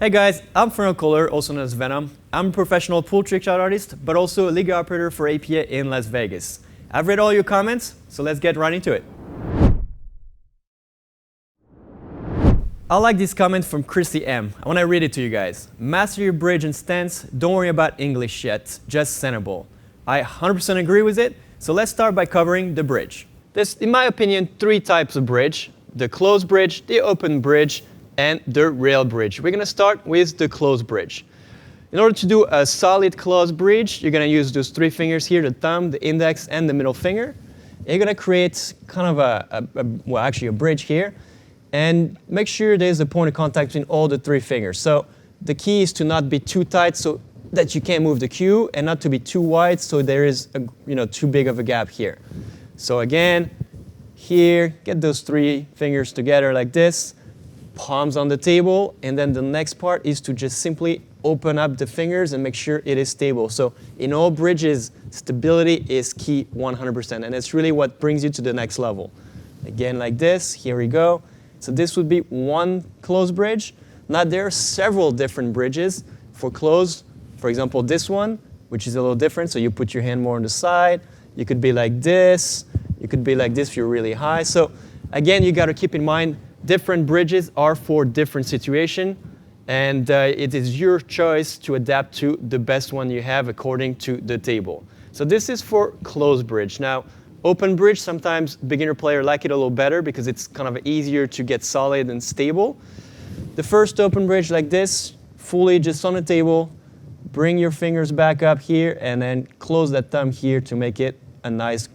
Hey guys, I'm Florian Kohler, also known as Venom. I'm a professional pool trick shot artist, but also a league operator for APA in Las Vegas. I've read all your comments, so let's get right into it. I like this comment from Christy M. I want to read it to you guys. Master your bridge and stance, don't worry about English yet, just center ball. I 100% agree with it, so let's start by covering the bridge. There's, in my opinion, three types of bridge: the closed bridge, the open bridge, and the rail bridge. We're going to start with the closed bridge. In order to do a solid closed bridge, you're going to use those three fingers here, the thumb, the index, and the middle finger. And you're going to create kind of a bridge here. And make sure there's a point of contact between all the three fingers. So the key is to not be too tight so that you can't move the cue, and not to be too wide so there is too big of a gap here. So again, here, get those three fingers together like this. Palms on the table, and then the next part is to just simply open up the fingers and make sure it is stable. So in all bridges, stability is key 100%, and it's really what brings you to the next level. Again, like this, here we go. So this would be one closed bridge. Now there are several different bridges for closed. For example, this one, which is a little different, so you put your hand more on the side. You could be like this. You could be like this if you're really high. So again, you got to keep in mind, different bridges are for different situations, and it is your choice to adapt to the best one you have according to the table. So this is for closed bridge. Now, open bridge, sometimes beginner player like it a little better because it's kind of easier to get solid and stable. The first open bridge like this, fully just on the table, bring your fingers back up here and then close that thumb here to make it a nice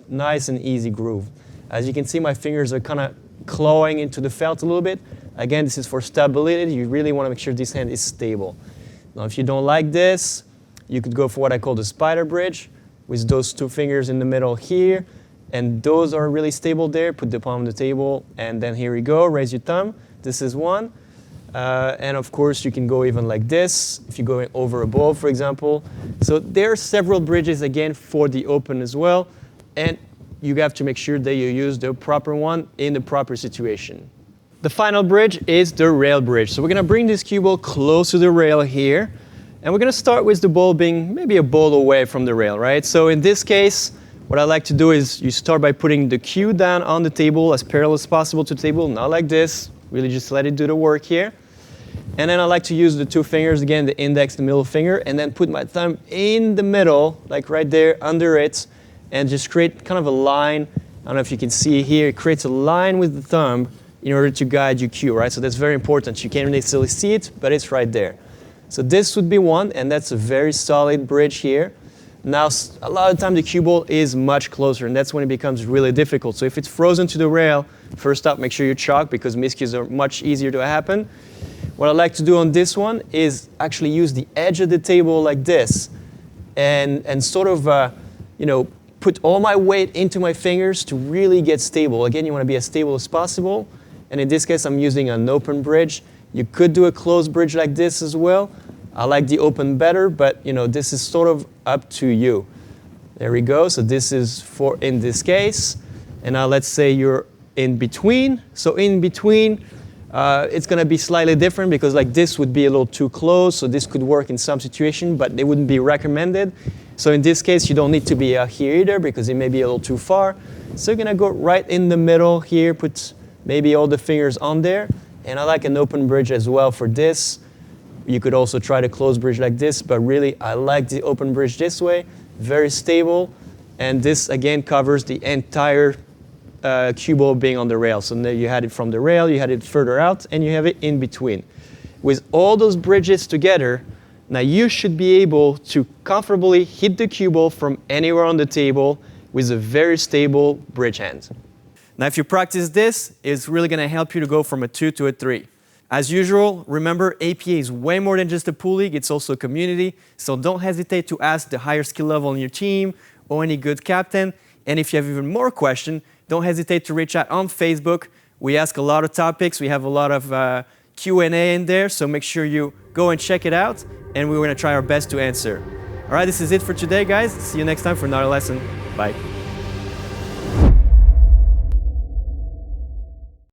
and easy groove. As you can see, my fingers are kind of clawing into the felt a little bit. Again, this is for stability. You really want to make sure this hand is stable. Now, if you don't like this, you could go for what I call the spider bridge, with those two fingers in the middle here, and those are really stable there. Put the palm on the table, and then here we go, raise your thumb. This is one. And of course, you can go even like this, if you're going over a ball, for example. So there are several bridges, again, for the open as well. And you have to make sure that you use the proper one in the proper situation. The final bridge is the rail bridge. So we're going to bring this cue ball close to the rail here. And we're going to start with the ball being maybe a ball away from the rail, right? So in this case, what I like to do is you start by putting the cue down on the table as parallel as possible to the table, not like this. Really just let it do the work here. And then I like to use the two fingers, again, the index, the middle finger, and then put my thumb in the middle, like right there, under it, and just create kind of a line. I don't know if you can see here, it creates a line with the thumb in order to guide your cue, right? So that's very important. You can't necessarily see it, but it's right there. So this would be one, and that's a very solid bridge here. Now, a lot of the time the cue ball is much closer, and that's when it becomes really difficult. So if it's frozen to the rail, first up, make sure you chalk, because miscues are much easier to happen. What I like to do on this one is actually use the edge of the table like this, and sort of, put all my weight into my fingers to really get stable. Again, you want to be as stable as possible. And in this case, I'm using an open bridge. You could do a closed bridge like this as well. I like the open better, but this is sort of up to you. There we go. So this is for in this case. And now let's say you're in between. So in between, it's going to be slightly different because like this would be a little too close. So this could work in some situation, but it wouldn't be recommended. So in this case, you don't need to be here either because it may be a little too far. So you're going to go right in the middle here, put maybe all the fingers on there. And I like an open bridge as well for this. You could also try to close bridge like this, but really I like the open bridge this way, very stable. And this again covers the entire cue ball being on the rail. So now you had it from the rail, you had it further out, and you have it in between. With all those bridges together, now you should be able to comfortably hit the cue ball from anywhere on the table with a very stable bridge hand. Now if you practice this, it's really going to help you to go from a 2 to a 3. As usual, remember APA is way more than just a pool league, it's also a community, so don't hesitate to ask the higher skill level on your team or any good captain. And if you have even more questions, don't hesitate to reach out on Facebook. We ask a lot of topics, we have a lot of Q&A in there, so make sure you go and check it out, and we're going to try our best to answer. All right, this is it for today, guys. See you next time for another lesson. Bye.